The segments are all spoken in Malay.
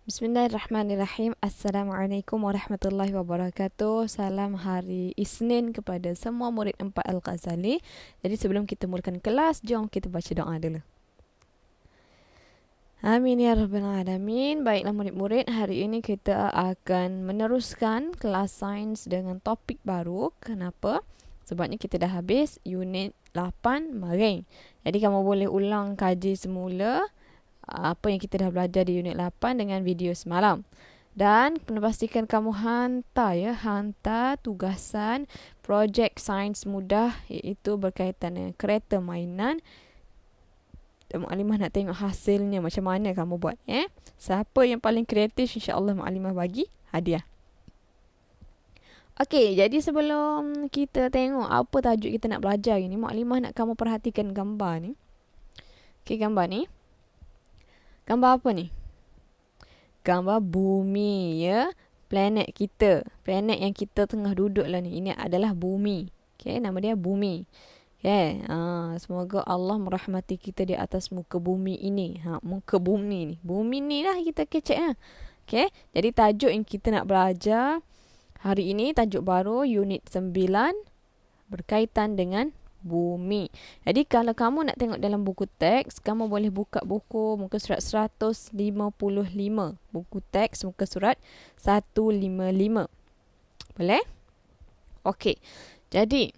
Bismillahirrahmanirrahim. Assalamualaikum warahmatullahi wabarakatuh. Salam hari Isnin kepada semua murid 4 Al-Ghazali. Jadi sebelum kita mulakan kelas, jom kita baca doa dulu. Amin ya rabbal alamin. Baiklah murid-murid, hari ini kita akan meneruskan kelas sains dengan topik baru. Kenapa? Sebabnya kita dah habis unit 8 maring. Jadi kamu boleh ulang kaji semula apa yang kita dah belajar di unit 8 dengan video semalam. Dan kena pastikan kamu hantar tugasan projek sains mudah, iaitu berkaitan dengan kereta mainan. Dan Mukadimah nak tengok hasilnya macam mana kamu buat. Siapa yang paling kreatif, insya-Allah Mukadimah bagi hadiah. Okey, jadi sebelum kita tengok apa tajuk kita nak belajar ini, Mukadimah nak kamu perhatikan gambar ni. Okey, gambar ni. Gambar apa ni? Gambar bumi, ya. Planet kita. Planet yang kita tengah duduk lah ni. Ini adalah bumi. Okay, nama dia bumi. Okay. Semoga Allah merahmati kita di atas muka bumi ini. Muka bumi ni. Bumi ni lah kita kecek lah. Okay. Jadi tajuk yang kita nak belajar hari ini, tajuk baru unit 9, berkaitan dengan bumi. Jadi kalau kamu nak tengok dalam buku teks, kamu boleh buka buku muka surat 155. Buku teks muka surat 155. Boleh? Okey. Jadi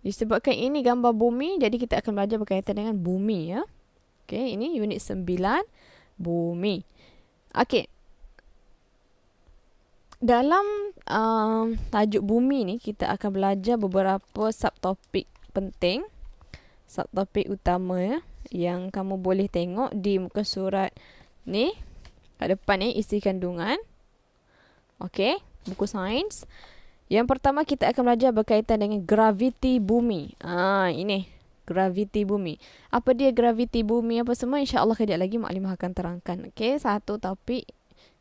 disebabkan ini gambar bumi, jadi kita akan belajar berkaitan dengan bumi, ya. Okey, ini unit 9 bumi. Okey. Dalam tajuk bumi ni, kita akan belajar beberapa subtopik penting, subtopik utama, ya, yang kamu boleh tengok di muka surat ni. Kat depan ni isi kandungan. Okey, buku sains. Yang pertama kita akan belajar berkaitan dengan graviti bumi. Ini graviti bumi. Apa dia graviti bumi apa semua, insya-Allah kejap lagi Mukadimah akan terangkan. Okey, satu topik.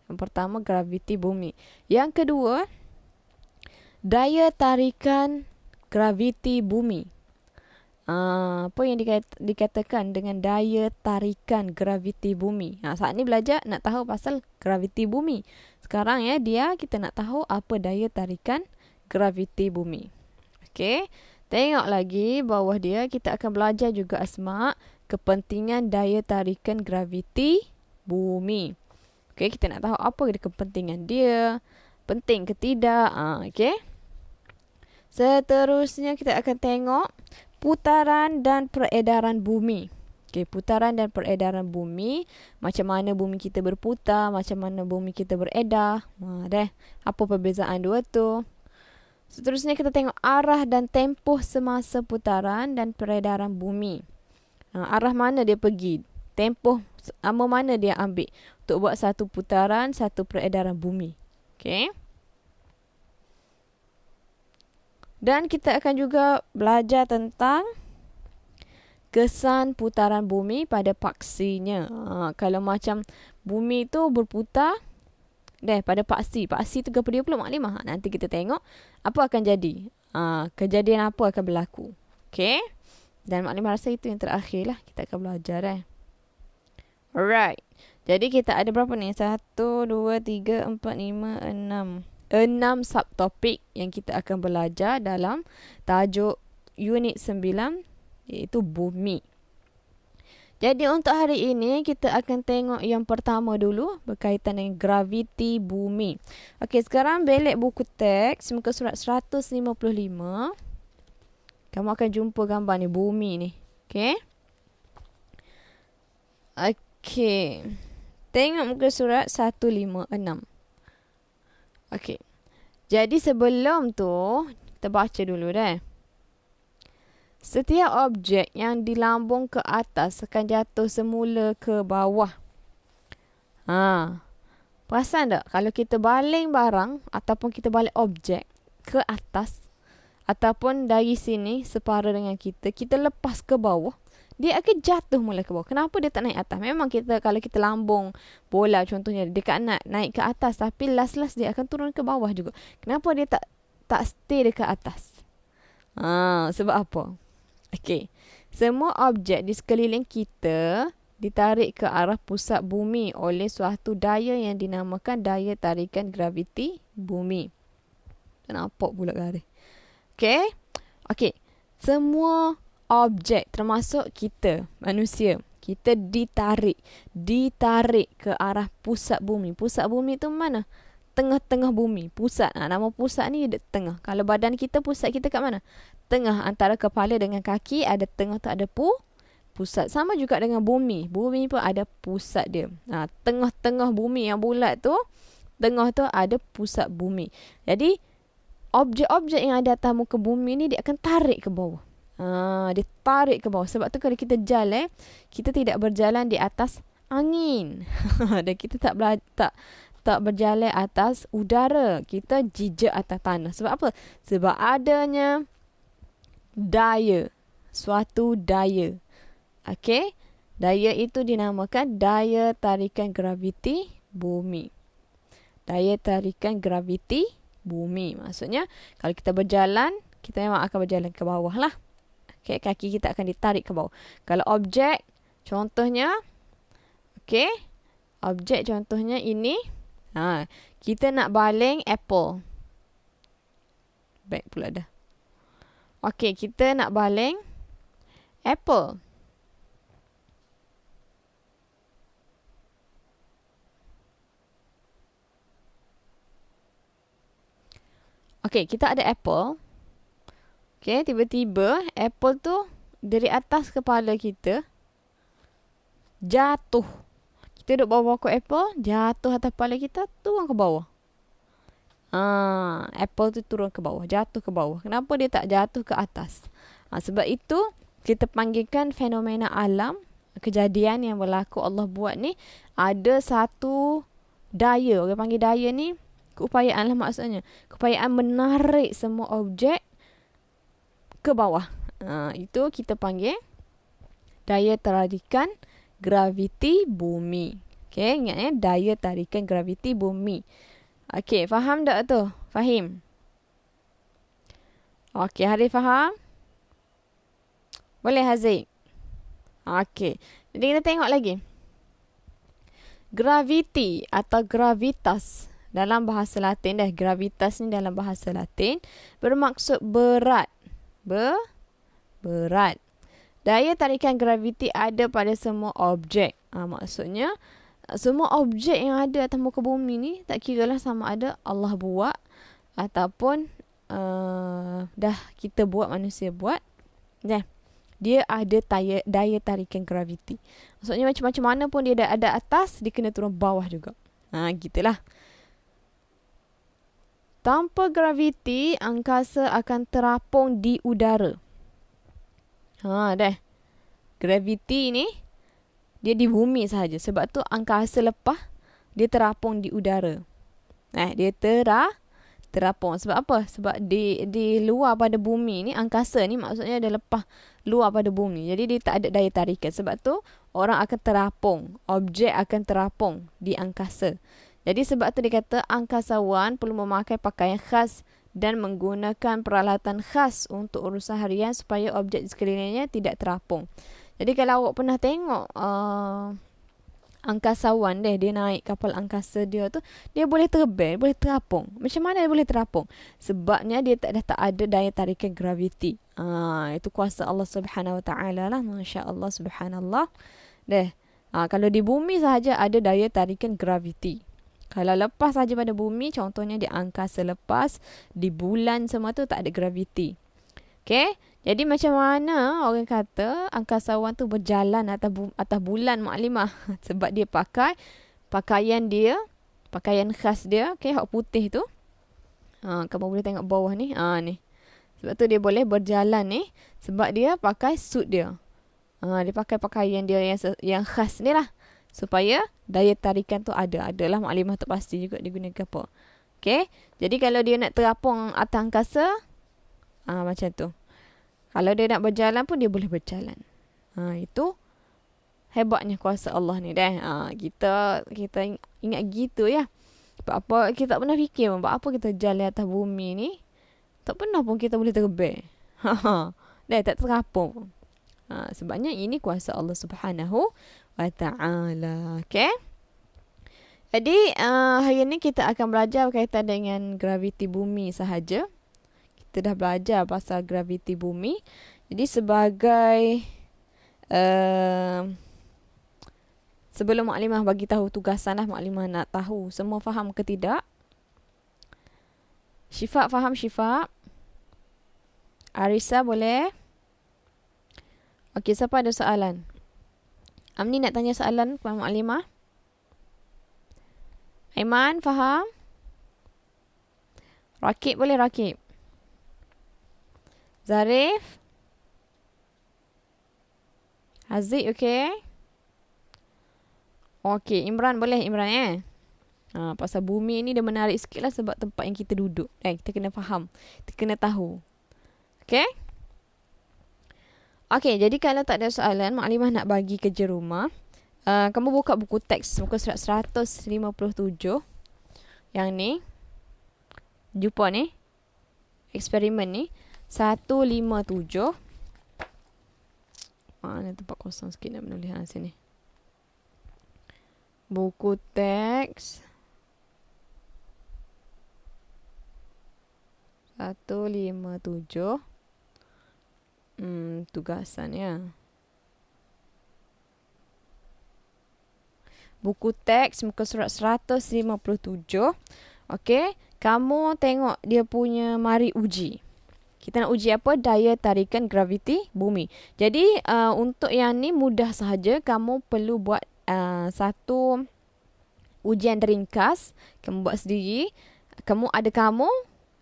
Yang pertama, graviti bumi. Yang kedua, daya tarikan graviti bumi. Apa yang dikatakan dengan daya tarikan graviti bumi? Saat ni belajar nak tahu pasal graviti bumi. Sekarang ya, kita nak tahu apa daya tarikan graviti bumi. Okey, tengok lagi bawah dia, kita akan belajar juga asma kepentingan daya tarikan graviti bumi. Okey, kita nak tahu apa kepentingan dia, penting ke tidak. Okey. Seterusnya kita akan tengok putaran dan peredaran bumi. Okey, putaran dan peredaran bumi, macam mana bumi kita berputar, macam mana bumi kita beredar. Apa perbezaan dua tu? Seterusnya kita tengok arah dan tempoh semasa putaran dan peredaran bumi. Arah mana dia pergi? Tempoh lama mana dia ambil untuk buat satu putaran, satu peredaran bumi. Okey. Dan kita akan juga belajar tentang kesan putaran bumi pada paksinya. Kalau macam bumi tu berputar pada paksi. Paksi tu berapa dia pula Mukadimah? Nanti kita tengok apa akan jadi. Kejadian apa akan berlaku. Okey. Dan Mukadimah rasa itu yang terakhir lah kita akan belajar. Alright. Jadi kita ada berapa ni? 1, 2, 3, 4, 5, 6. 6 subtopik yang kita akan belajar dalam tajuk unit 9, iaitu bumi. Jadi untuk hari ini kita akan tengok yang pertama dulu, berkaitan dengan graviti bumi. Okey, sekarang belik buku teks muka surat 155. Kamu akan jumpa gambar ni, bumi ni. Okey. Okey. Tengok muka surat 156. Okey. Jadi sebelum tu, kita baca dulu dah. Setiap objek yang dilambung ke atas akan jatuh semula ke bawah. Perasan tak? Kalau kita baling barang ataupun kita baling objek ke atas, ataupun dari sini separa dengan kita lepas ke bawah, dia akan jatuh mula ke bawah. Kenapa dia tak naik atas? Memang kalau kita lambung bola contohnya, dia nak naik ke atas, tapi last dia akan turun ke bawah juga. Kenapa dia tak stay dekat atas? Sebab apa? Okey. Semua objek di sekeliling kita ditarik ke arah pusat bumi oleh suatu daya yang dinamakan daya tarikan graviti bumi. Tak nampak pula garis. Okey. Okey. Semua objek termasuk kita, manusia, kita ditarik ke arah pusat bumi. Pusat bumi tu mana? Tengah-tengah bumi. Pusat. Nama pusat ni di tengah. Kalau badan kita, pusat kita kat mana? Tengah. Antara kepala dengan kaki, ada tengah tu ada pusat. Sama juga dengan bumi. Bumi pun ada pusat dia. Tengah-tengah bumi yang bulat tu, tengah tu ada pusat bumi. Jadi, objek-objek yang ada atas muka bumi ni, dia akan tarik ke bawah. Dia tarik ke bawah. Sebab tu kalau kita jalan, kita tidak berjalan di atas angin. Dan kita tak berjalan atas udara. Kita jejak atas tanah. Sebab apa? Sebab adanya daya. Suatu daya. Okey? Daya itu dinamakan daya tarikan graviti bumi. Daya tarikan graviti bumi. Maksudnya, kalau kita berjalan, kita memang akan berjalan ke bawah lah. Okay, kaki kita akan ditarik ke bawah. Kalau objek, contohnya, okay, objek contohnya ini, kita nak baling apple. Baik pula dah. Okay, kita nak baling apple. Okay, kita ada apple. Okay, tiba-tiba apple tu dari atas kepala kita jatuh. Kita duduk bawah pokok apple, jatuh atas kepala kita, turun ke bawah. Apple tu turun ke bawah, jatuh ke bawah. Kenapa dia tak jatuh ke atas? Sebab itu kita panggilkan fenomena alam, kejadian yang berlaku Allah buat ni, ada satu daya. Orang panggil daya ni keupayaan lah maksudnya. Keupayaan menarik semua objek ke bawah. Itu kita panggil daya tarikan graviti bumi. Okay, ingat ya, daya tarikan graviti bumi. Okay, faham tak tu? Fahim? Okay, Harif faham? Boleh Haziq? Okay, jadi kita tengok lagi. Graviti atau gravitas dalam bahasa Latin, gravitas ni dalam bahasa Latin bermaksud berat. Berat. Daya tarikan graviti ada pada semua objek. Maksudnya, semua objek yang ada atas muka bumi ni, tak kiralah sama ada Allah buat ataupun dah kita buat, manusia buat. Dia ada daya tarikan graviti. Maksudnya macam-macam mana pun dia ada atas, dia kena turun bawah juga. Gitulah. Tanpa graviti, angkasa akan terapung di udara. Graviti ni, dia di bumi sahaja. Sebab tu angkasa lepas, dia terapung di udara. Dia terapung. Sebab apa? Sebab di luar pada bumi ni, angkasa ni maksudnya dia lepas luar pada bumi. Jadi dia tak ada daya tarikan. Sebab tu, orang akan terapung. Objek akan terapung di angkasa. Jadi sebab tu dia kata angkasawan perlu memakai pakaian khas dan menggunakan peralatan khas untuk urusan harian supaya objek di sekelilingnya tidak terapung. Jadi kalau awak pernah tengok angkasawan dia naik kapal angkasa dia tu, dia boleh terbang, boleh terapung. Macam mana dia boleh terapung? Sebabnya dia tak ada daya tarikan graviti. Itu kuasa Allah Subhanahu Wa Taala lah. Masya-Allah, subhanallah. Kalau di bumi sahaja ada daya tarikan graviti. Kalau lepas saja pada bumi, contohnya di angkasa lepas, di bulan semua tu tak ada graviti. Okay? Jadi macam mana orang kata angkasawan tu berjalan atas bulan, Maklimah? Sebab dia pakai pakaian khas dia, okay, hak putih tu. Kamu boleh tengok bawah ni. Ni. Sebab tu dia boleh berjalan ni, sebab dia pakai suit dia. Dia pakai pakaian dia yang khas ni lah. Supaya daya tarikan tu ada. Adalah Maklimah tu pasti juga digunakan apa. Okay. Jadi kalau dia nak terapung atas angkasa, macam tu. Kalau dia nak berjalan pun dia boleh berjalan. Itu hebatnya kuasa Allah ni dah. Kita ingat gitu ya. Sebab apa kita tak pernah fikir buat apa kita jalan atas bumi ni. Tak pernah pun kita boleh terbang. Tak terapung. Sebabnya ini kuasa Allah Subhanahu wa ta'ala. Okay? Jadi hari ni kita akan belajar berkaitan dengan graviti bumi sahaja. Kita dah belajar pasal graviti bumi. Jadi sebagai sebelum Maklimah bagi tahu tugasan lah, Maklimah nak tahu semua faham ke tidak? Syifa faham Syifa? Arisa boleh? Okey, siapa ada soalan? Amni nak tanya soalan kepada Maklimah? Aiman faham? Rakib boleh Rakib? Zarif? Haziq okey? Okey, Imran boleh Imran pasal bumi ni dia menarik sikit lah sebab tempat yang kita duduk. Kita kena faham. Kita kena tahu. Okey? Okey, jadi kalau tak ada soalan, Maklimah nak bagi kerja rumah. Kamu buka buku teks muka surat 157. Yang ni. Jumpa ni. Eksperimen ni. 157. Mana tempat kosong sikit nak menulis sini. Buku teks 157. Tugasannya. Buku teks muka surat 157. Okey, kamu tengok dia punya mari uji. Kita nak uji apa? Daya tarikan graviti bumi. Jadi untuk yang ni mudah sahaja. Kamu perlu buat satu ujian ringkas. Kamu buat sendiri. Kamu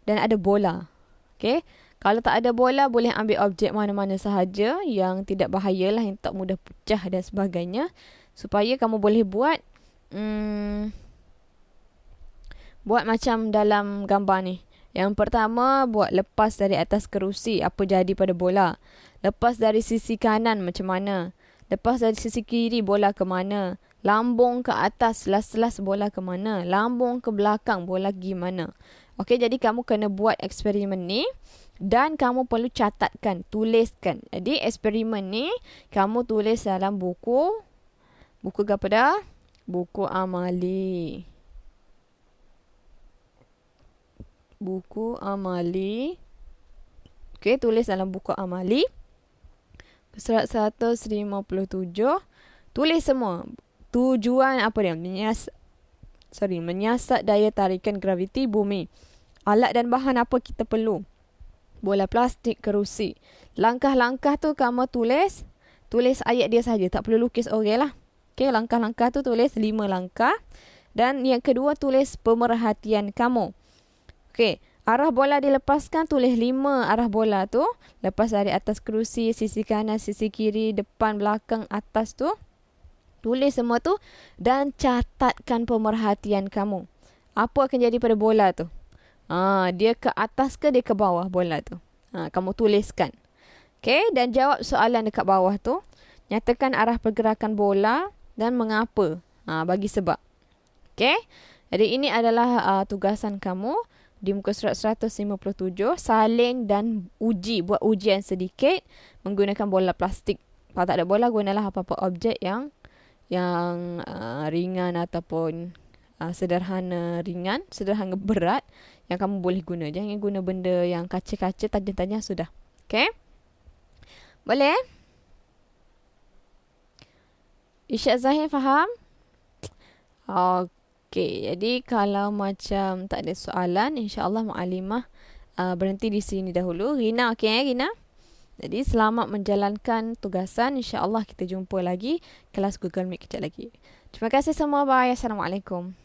dan ada bola. Okey. Kalau tak ada bola, boleh ambil objek mana-mana sahaja yang tidak bahayalah, yang tak mudah pecah dan sebagainya. Supaya kamu boleh buat macam dalam gambar ni. Yang pertama, buat lepas dari atas kerusi, apa jadi pada bola. Lepas dari sisi kanan macam mana. Lepas dari sisi kiri, bola ke mana. Lambung ke atas, selas-selas bola ke mana. Lambung ke belakang, bola pergi mana. Okey, jadi kamu kena buat eksperimen ni. Dan kamu perlu catatkan, tuliskan. Jadi eksperimen ni, kamu tulis dalam buku. Buku apa dah? Buku amali. Buku amali. Okey, tulis dalam buku amali. Surat 157. Tulis semua. Tujuan apa dia? Menyiasat daya tarikan graviti bumi. Alat dan bahan apa kita perlu? Bola plastik, kerusi. Langkah-langkah tu kamu tulis ayat dia saja. Tak perlu lukis lah. Okey, langkah-langkah tu tulis 5 langkah. Dan yang kedua, tulis pemerhatian kamu. Okey, arah bola dilepaskan, tulis 5 arah bola tu. Lepas dari atas kerusi, sisi kanan, sisi kiri, depan, belakang, atas tu. Tulis semua tu dan catatkan pemerhatian kamu. Apa akan jadi pada bola tu? Dia ke atas ke dia ke bawah bola tu? Kamu tuliskan. Okey, dan jawab soalan dekat bawah tu. Nyatakan arah pergerakan bola dan mengapa. Bagi sebab. Okey. Jadi ini adalah tugasan kamu di muka surat 157. Salin dan buat ujian sedikit menggunakan bola plastik. Kalau tak ada bola, gunalah apa-apa objek yang ringan ataupun sederhana berat yang kamu boleh guna. Jangan guna benda yang kaca-kaca, tajam-tajam sudah. Okey? Boleh? Isyad Zahir faham? Okey, jadi kalau macam tak ada soalan, insya-Allah Maklimah berhenti di sini dahulu. Rina okey Rina? Jadi selamat menjalankan tugasan. InsyaAllah kita jumpa lagi kelas Google Meet kejap lagi. Terima kasih semua. Bye. Assalamualaikum.